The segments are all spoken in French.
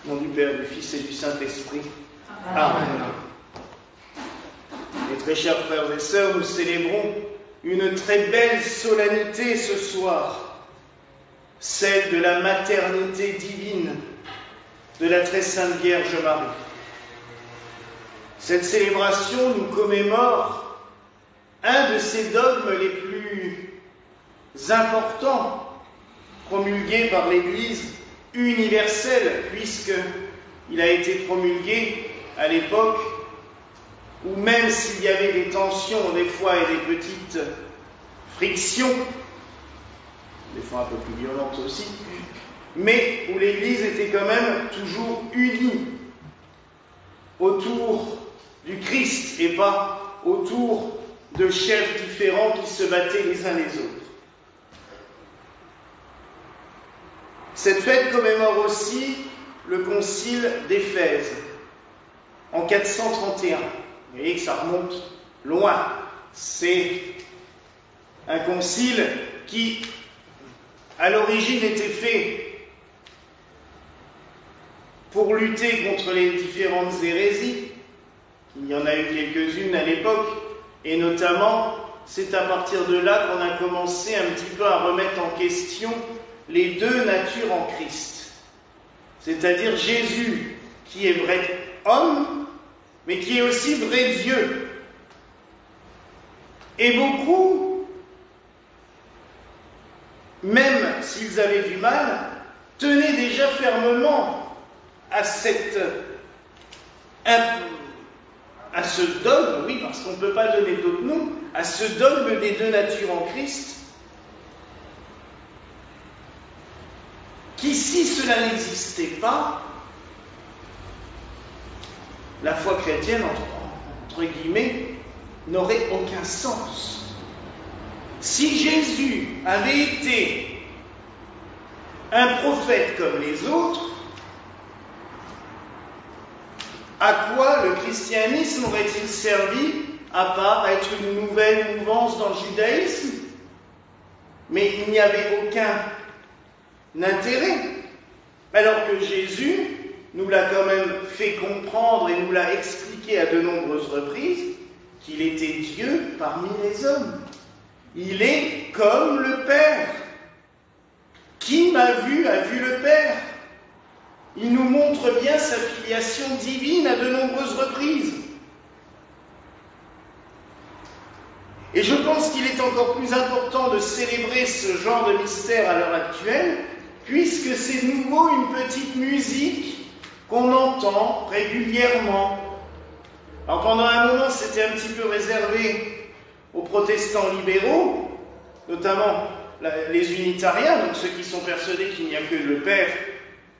Au nom du Père, du Fils et du Saint-Esprit. Amen. Mes très chers frères et sœurs, nous célébrons une très belle solennité ce soir, celle de la maternité divine de la très sainte Vierge Marie. Cette célébration nous commémore un de ces dogmes les plus importants promulgués par l'Église universelle, puisqu'il a été promulgué à l'époque où, même s'il y avait des tensions des fois et des petites frictions, des fois un peu plus violentes aussi, mais où l'Église était quand même toujours unie autour du Christ et pas autour de chefs différents qui se battaient les uns les autres. Cette fête commémore aussi le concile d'Éphèse en 431. Vous voyez que ça remonte loin. C'est un concile qui, à l'origine, était fait pour lutter contre les différentes hérésies. Il y en a eu quelques-unes à l'époque, et notamment, c'est à partir de là qu'on a commencé un petit peu à remettre en question les deux natures en Christ. C'est-à-dire Jésus, qui est vrai homme, mais qui est aussi vrai Dieu. Et beaucoup, même s'ils avaient du mal, tenaient déjà fermement à ce dogme, oui, parce qu'on ne peut pas donner d'autre nom, à ce dogme des deux natures en Christ, qui, si cela n'existait pas, la foi chrétienne, entre guillemets, n'aurait aucun sens. Si Jésus avait été un prophète comme les autres, à quoi le christianisme aurait-il servi, à part être une nouvelle mouvance dans le judaïsme? Mais il n'y avait aucun intérêt, alors que Jésus nous l'a quand même fait comprendre et nous l'a expliqué à de nombreuses reprises qu'il était Dieu parmi les hommes. Il est comme le Père. Qui m'a vu a vu le Père. Il nous montre bien sa filiation divine à de nombreuses reprises. Et je pense qu'il est encore plus important de célébrer ce genre de mystère à l'heure actuelle, puisque c'est de nouveau une petite musique qu'on entend régulièrement. Alors pendant un moment, c'était un petit peu réservé aux protestants libéraux, notamment les unitariens, donc ceux qui sont persuadés qu'il n'y a que le Père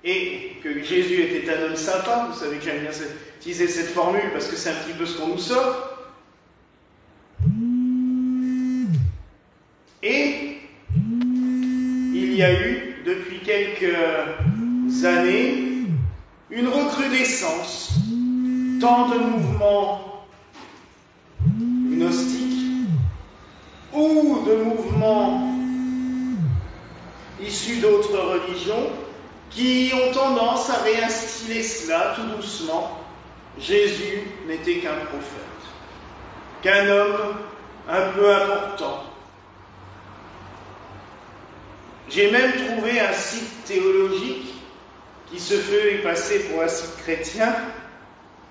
et que Jésus était un homme sympa. Vous savez que j'aime bien utiliser cette formule parce que c'est un petit peu ce qu'on nous sort. Et il y a eu, depuis quelques années, une recrudescence, tant de mouvements gnostiques ou de mouvements issus d'autres religions qui ont tendance à réinstiller cela tout doucement. Jésus n'était qu'un prophète, qu'un homme un peu important. J'ai même trouvé un site théologique qui se fait passer pour un site chrétien,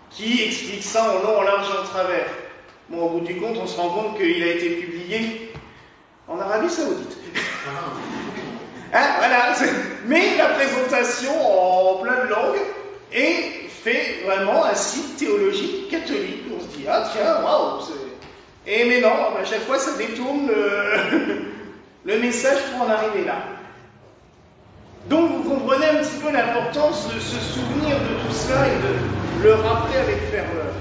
qui explique ça en long, en large et en travers. Bon, au bout du compte, on se rend compte qu'il a été publié en Arabie Saoudite. Hein, voilà. Mais la présentation en plein de langues est fait vraiment un site théologique catholique. On se dit, ah tiens, waouh. Et mais non, à chaque fois, ça détourne le message pour en arriver là. Donc vous comprenez un petit peu l'importance de se souvenir de tout cela et de le rappeler avec ferveur.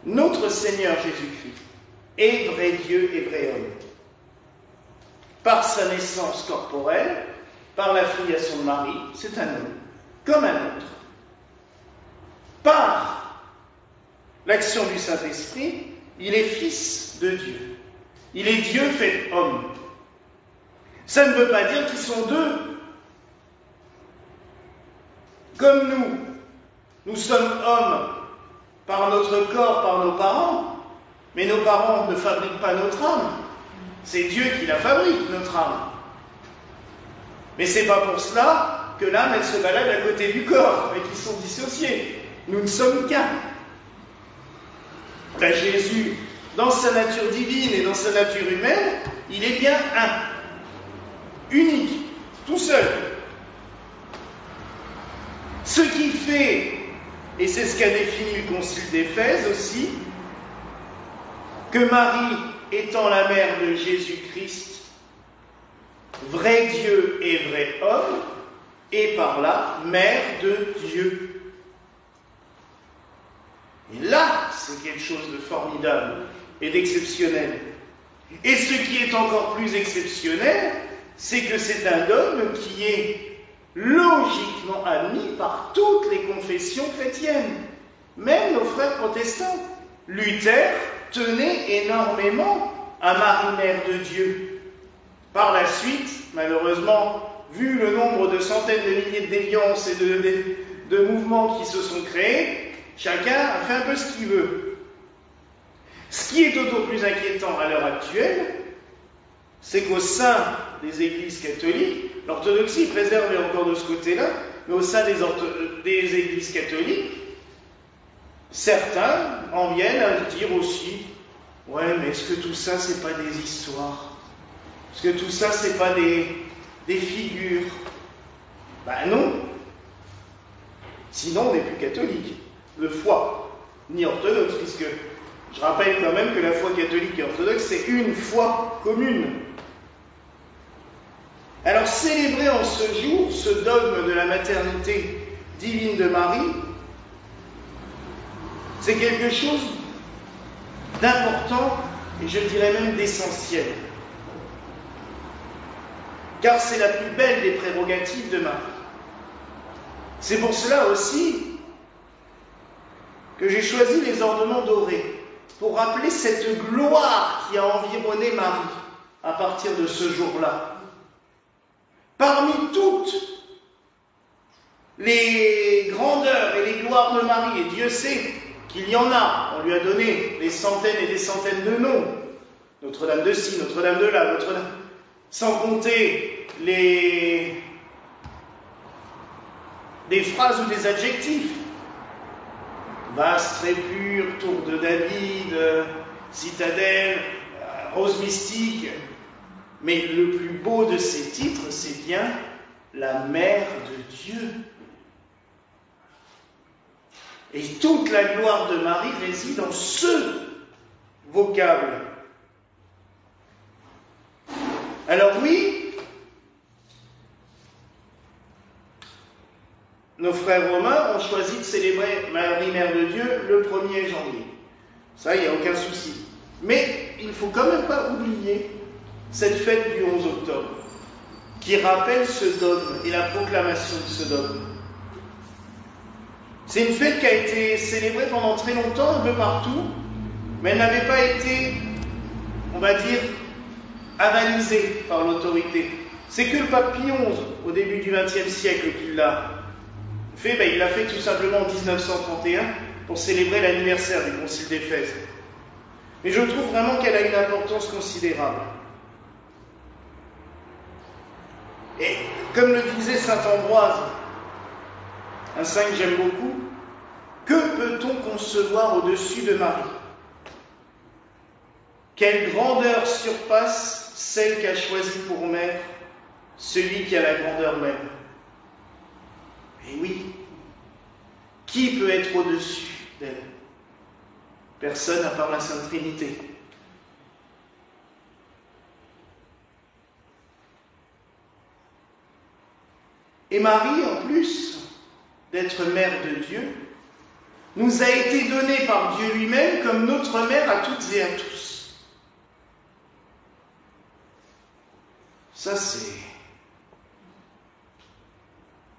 Notre Seigneur Jésus-Christ est vrai Dieu et vrai homme. Par sa naissance corporelle, par la filiation de Marie, c'est un homme, comme un autre. Par l'action du Saint-Esprit, il est fils de Dieu. Il est Dieu fait homme. Ça ne veut pas dire qu'ils sont deux. Comme nous sommes hommes par notre corps, par nos parents, mais nos parents ne fabriquent pas notre âme. C'est Dieu qui la fabrique, notre âme. Mais c'est pas pour cela que l'âme, elle se balade à côté du corps et qu'ils sont dissociés. Nous ne sommes qu'un. Ben, Jésus, dans sa nature divine et dans sa nature humaine, il est bien un. Unique, tout seul. Ce qui fait, et c'est ce qu'a défini le Concile d'Éphèse aussi, que Marie, étant la mère de Jésus-Christ, vrai Dieu et vrai homme, est par là mère de Dieu. Et là, c'est quelque chose de formidable et d'exceptionnel. Et ce qui est encore plus exceptionnel, c'est que c'est un dogme qui est logiquement admis par toutes les confessions chrétiennes, même nos frères protestants. Luther tenait énormément à Marie, mère de Dieu. Par la suite, malheureusement, vu le nombre de centaines de milliers de déviances et de mouvements qui se sont créés, chacun a fait un peu ce qu'il veut. Ce qui est d'autant plus inquiétant à l'heure actuelle, c'est qu'au sein des églises catholiques, l'orthodoxie est préservée encore de ce côté-là, mais au sein des églises catholiques, certains en viennent à dire aussi, ouais, mais est-ce que tout ça, c'est pas des histoires? Est-ce que tout ça, c'est pas des figures? Ben non. Sinon, on n'est plus catholique. De foi, ni orthodoxe, puisque je rappelle quand même que la foi catholique et orthodoxe, c'est une foi commune. Alors, célébrer en ce jour ce dogme de la maternité divine de Marie, c'est quelque chose d'important et je dirais même d'essentiel. Car c'est la plus belle des prérogatives de Marie. C'est pour cela aussi que j'ai choisi les ornements dorés, pour rappeler cette gloire qui a environné Marie à partir de ce jour-là. Parmi toutes les grandeurs et les gloires de Marie, et Dieu sait qu'il y en a, on lui a donné des centaines et des centaines de noms, Notre-Dame de ci, Notre-Dame de là, Notre-Dame, sans compter des phrases ou des adjectifs. Vaste, très pure, tour de David, citadelle, rose mystique. Mais le plus beau de ces titres, c'est bien la mère de Dieu. Et toute la gloire de Marie réside dans ce vocable. Alors oui, nos frères romains ont choisi de célébrer Marie, mère de Dieu, le 1er janvier. Ça, il n'y a aucun souci. Mais il ne faut quand même pas oublier cette fête du 11 octobre, qui rappelle ce dogme et la proclamation de ce dogme. C'est une fête qui a été célébrée pendant très longtemps, un peu partout, mais elle n'avait pas été, on va dire, analysée par l'autorité. C'est que le pape Pie XI, au début du XXe siècle, qui l'a fait. Il l'a fait tout simplement en 1931 pour célébrer l'anniversaire du Concile d'Éphèse. Mais je trouve vraiment qu'elle a une importance considérable. Et comme le disait saint Ambroise, un saint que j'aime beaucoup, que peut-on concevoir au-dessus de Marie? Quelle grandeur surpasse celle qu'a choisie pour mère celui qui a la grandeur même? Et oui, qui peut être au-dessus d'elle? Personne à part la Sainte Trinité. Et Marie, en plus d'être mère de Dieu, nous a été donnée par Dieu lui-même comme notre mère à toutes et à tous. Ça, c'est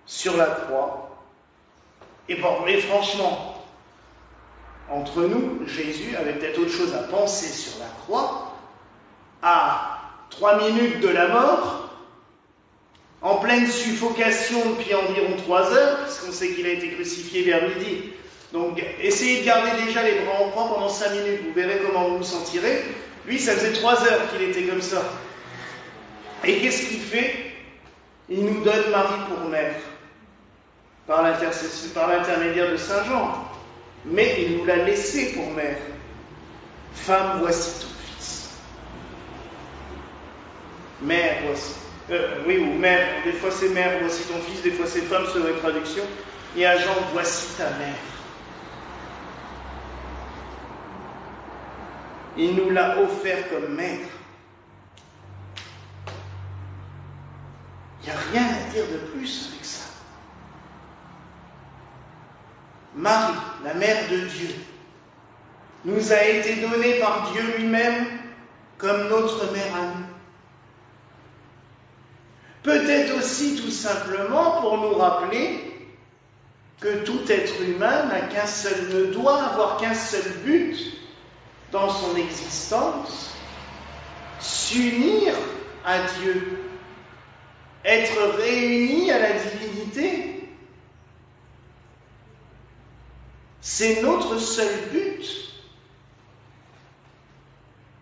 sur la croix. Et bon, mais franchement, entre nous, Jésus avait peut-être autre chose à penser sur la croix, à 3 minutes de la mort, en pleine suffocation depuis environ 3 heures, puisqu'on sait qu'il a été crucifié vers midi. Donc, essayez de garder déjà les bras en croix pendant 5 minutes, vous verrez comment vous vous sentirez. Lui, ça faisait 3 heures qu'il était comme ça. Et qu'est-ce qu'il fait? Il nous donne Marie pour mère, par l'intermédiaire de Saint Jean. Mais il nous l'a laissé pour mère. Femme, voici ton fils. Mère, voici. Oui, ou mère. Des fois c'est mère, voici ton fils. Des fois c'est femme, selon les traductions. Et à Jean, voici ta mère. Il nous l'a offert comme maître. Il n'y a rien à dire de plus avec ça. Marie, la mère de Dieu, nous a été donnée par Dieu lui-même comme notre mère à nous. Peut-être aussi tout simplement pour nous rappeler que tout être humain ne doit avoir qu'un seul but dans son existence, s'unir à Dieu, être réuni à la divinité. C'est notre seul but.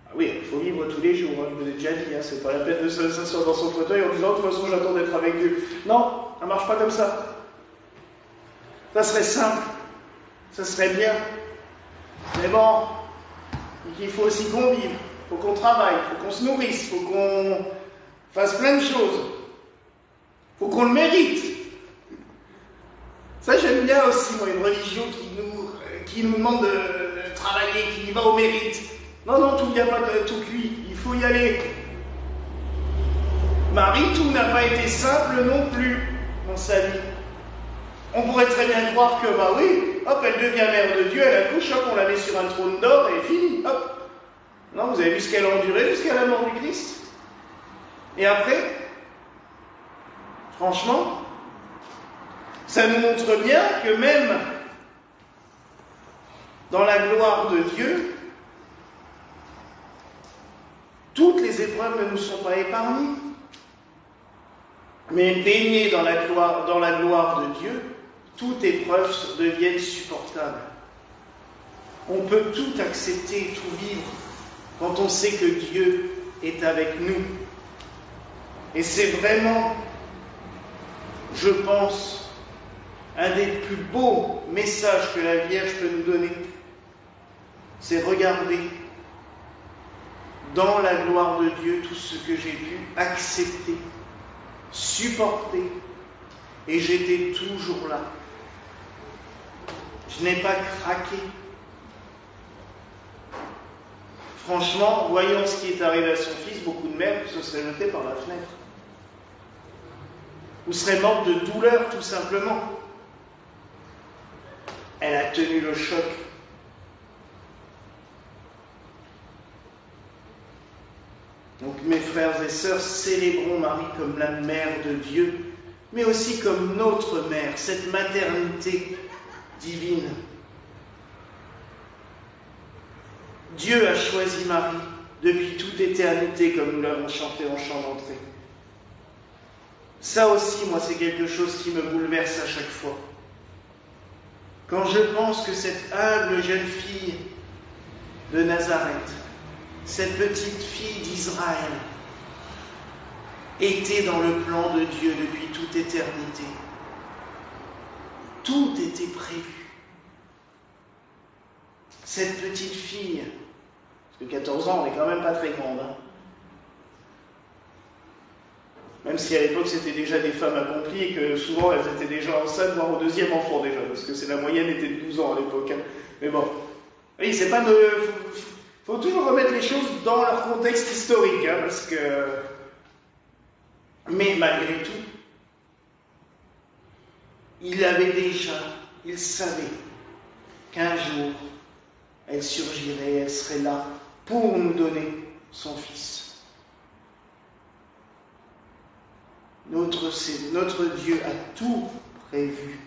Ah oui, il faut vivre tous les jours, je vous l'ai déjà dit, c'est pas la peine de s'asseoir dans son fauteuil en disant de toute façon j'attends d'être avec Dieu. Non, ça ne marche pas comme ça. Ça serait simple, ça serait bien. Mais bon, il faut aussi qu'on vive, il faut qu'on travaille, il faut qu'on se nourrisse, il faut qu'on fasse plein de choses. Il faut qu'on le mérite. Ça, j'aime bien aussi, moi, une religion qui nous demande de travailler, qui y va au mérite. Non, tout, il n'y a pas de tout cuit, il faut y aller. Marie, tout n'a pas été simple non plus dans sa vie. On pourrait très bien croire que, bah oui, hop, elle devient mère de Dieu, elle accouche, hop, on la met sur un trône d'or et fini, hop. Non, vous avez vu ce qu'elle a enduré jusqu'à la mort du Christ. Et après, franchement, ça nous montre bien que même dans la gloire de Dieu, toutes les épreuves ne nous sont pas épargnées. Mais baignées dans la gloire de Dieu, toute épreuve devienne supportable. On peut tout accepter, tout vivre, quand on sait que Dieu est avec nous. Et c'est vraiment, je pense, un des plus beaux messages que la Vierge peut nous donner. C'est regarder dans la gloire de Dieu tout ce que j'ai pu accepter, supporter, et j'étais toujours là. Je n'ai pas craqué. Franchement, voyant ce qui est arrivé à son fils, beaucoup de mères se seraient jetées par la fenêtre. Ou seraient mortes de douleur, tout simplement. Elle a tenu le choc. Donc, mes frères et sœurs, célébrons Marie comme la mère de Dieu, mais aussi comme notre mère, cette maternité divine. Dieu a choisi Marie depuis toute éternité, comme nous l'avons chanté en chant d'entrée. Ça aussi, moi, c'est quelque chose qui me bouleverse à chaque fois. Quand je pense que cette humble jeune fille de Nazareth, cette petite fille d'Israël, était dans le plan de Dieu depuis toute éternité. Tout était prévu. Cette petite fille, parce que 14 ans, on n'est quand même pas très grande, même si à l'époque c'était déjà des femmes accomplies et que souvent elles étaient déjà enceintes, voire au deuxième enfant déjà, parce que la moyenne était de 12 ans à l'époque. Mais bon, oui, c'est pas de... faut toujours remettre les choses dans leur contexte historique, parce que... Mais malgré tout, il savait qu'un jour, elle surgirait, elle serait là pour nous donner son Fils. Notre Dieu a tout prévu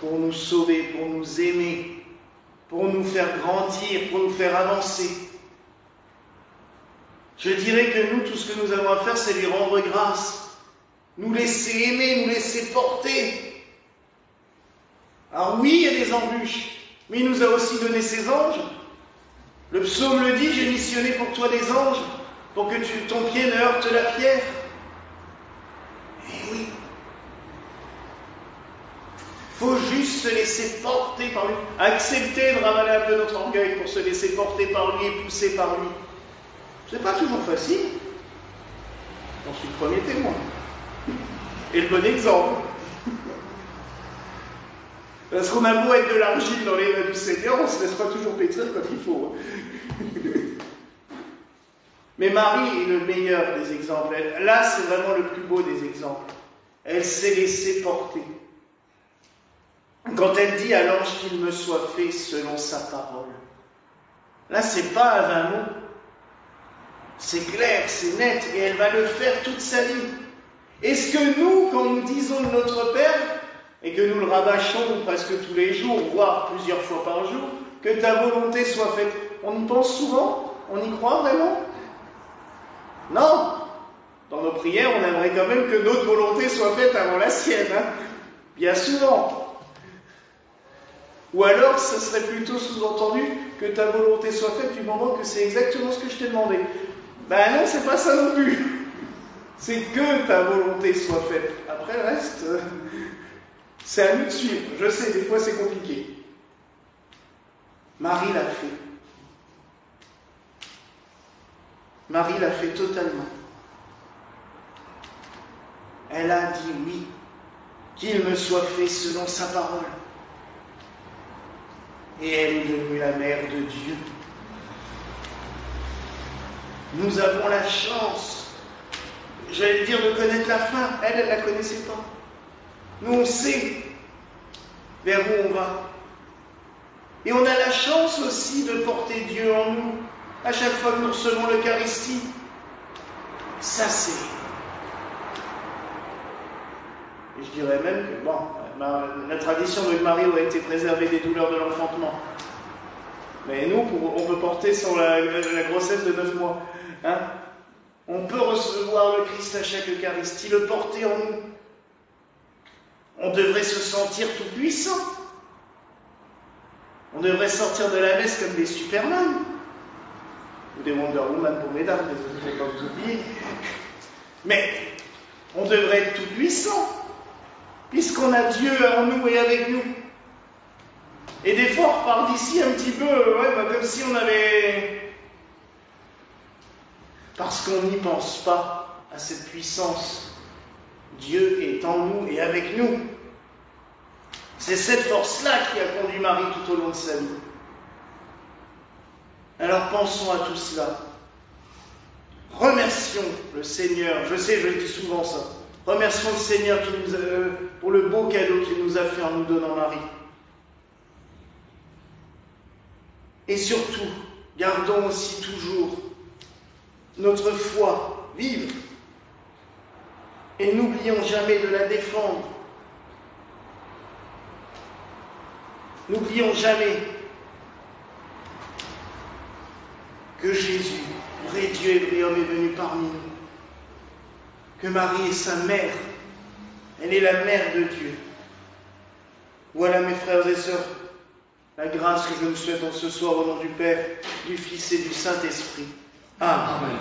pour nous sauver, pour nous aimer, pour nous faire grandir, pour nous faire avancer. Je dirais que nous, tout ce que nous avons à faire, c'est lui rendre grâce. nous laisser aimer, nous laisser porter. Alors oui, il y a des embûches, mais il nous a aussi donné ses anges. Le psaume le dit, j'ai missionné pour toi des anges, pour que ton pied ne heurte la pierre. Eh oui. Il faut juste se laisser porter par lui, accepter de ramener un peu notre orgueil pour se laisser porter par lui et pousser par lui. C'est pas toujours facile. J'en suis le premier témoin. Et le bon exemple. Parce qu'on a beau être de l'argile dans les mains du Seigneur, on se laissera toujours pétrir quand il faut. Mais Marie est le meilleur des exemples. Là, c'est vraiment le plus beau des exemples. Elle s'est laissée porter. Quand elle dit à l'ange qu'il me soit fait selon sa parole. Là, c'est pas à 20 mots. C'est clair, c'est net, et elle va le faire toute sa vie. Est-ce que nous, quand nous disons notre Père, et que nous le rabâchons presque tous les jours, voire plusieurs fois par jour, que ta volonté soit faite, on y pense souvent? On y croit vraiment? Non. Dans nos prières, on aimerait quand même que notre volonté soit faite avant la sienne, hein, bien souvent. Ou alors, ce serait plutôt sous-entendu que ta volonté soit faite du moment que c'est exactement ce que je t'ai demandé. Ben non, c'est pas ça non plus. C'est que ta volonté soit faite. Après le reste, c'est à nous de suivre. Je sais, des fois c'est compliqué. Marie l'a fait. Marie l'a fait totalement. Elle a dit oui, qu'il me soit fait selon sa parole. Et elle est devenue la mère de Dieu. Nous avons la chance, j'allais dire, de connaître la fin. Elle ne la connaissait pas. Nous, on sait vers où on va. Et on a la chance aussi de porter Dieu en nous, à chaque fois que nous recevons l'Eucharistie. Ça, c'est... Et je dirais même que, bon, la tradition de Marie aurait été préservée des douleurs de l'enfantement. Mais nous, on peut porter sur la grossesse de 9 mois. Hein? On peut recevoir le Christ à chaque Eucharistie, le porter en nous. On devrait se sentir tout puissant. On devrait sortir de la messe comme des Superman. Ou des Wonder Woman pour mesdames, je ne vais pas vous oublier. Mais on devrait être tout puissant, puisqu'on a Dieu en nous et avec nous. Et des fois, on repart d'ici un petit peu, comme si on avait... Parce qu'on n'y pense pas à cette puissance. Dieu est en nous et avec nous. C'est cette force-là qui a conduit Marie tout au long de sa vie. Alors pensons à tout cela. Remercions le Seigneur. Je sais, je le dis souvent ça. Remercions le Seigneur pour le beau cadeau qu'il nous a fait en nous donnant Marie. Et surtout, gardons aussi toujours notre foi vive. Et n'oublions jamais de la défendre. N'oublions jamais que Jésus, vrai Dieu et vrai homme, est venu parmi nous. Que Marie est sa mère. Elle est la mère de Dieu. Voilà, mes frères et sœurs, la grâce que je nous souhaite en ce soir au nom du Père, du Fils et du Saint-Esprit. Amen.